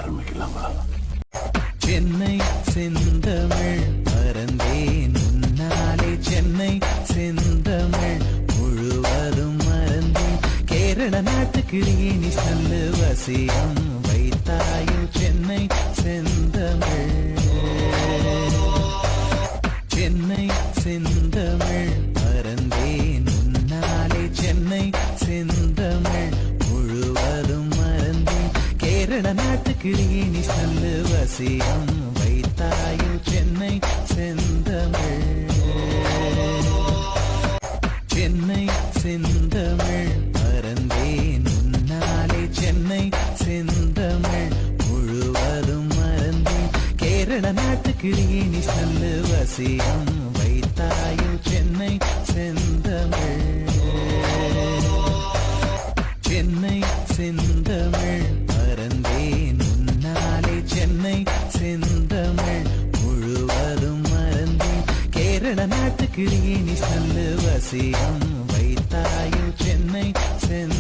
ஆரம்பிக்கலாங்களா? சென்னை செந்தமிழ் மறந்தேன் உன்னாலே, சென்னை செந்தமிழ் முழுவதும் மறந்தேன். கேரள நாட்டுக்கிளியே நீ சொல்லு வசியம் வைத்தாயோ சென்னை செந்தமிழ். சென்னை செந்தமிழ் மறந்தேன் உன்னாலே, சென்னை செந்தமிழ் முழுவதும் மறந்தேன். கேரள நாட்டுக்கிளியே நீ சொல்லு வசியம் வைத்தாயோ சென்னை செந்தமிழ். சென்னை செந்தமிழ் மறந்தேன் உன்னாலே, சென்னை செந்தமிழ் முழுவதும் மறந்தேன். கேரள நாட்டுக்கிளியே நீ சொல்லு வசியம் வைத்தாயோ சென்னை செந்தமிழ். சென்னை செந்தமிழ் மறந்தேன் உன்னாலே, சென்னை செந்தமிழ் முழுவதும் மறந்தேன். கேரள நாட்டுக்கிளியே நீ சொல்லு வசியம் வைத்தாயோ சென்னை செந்தமிழ்.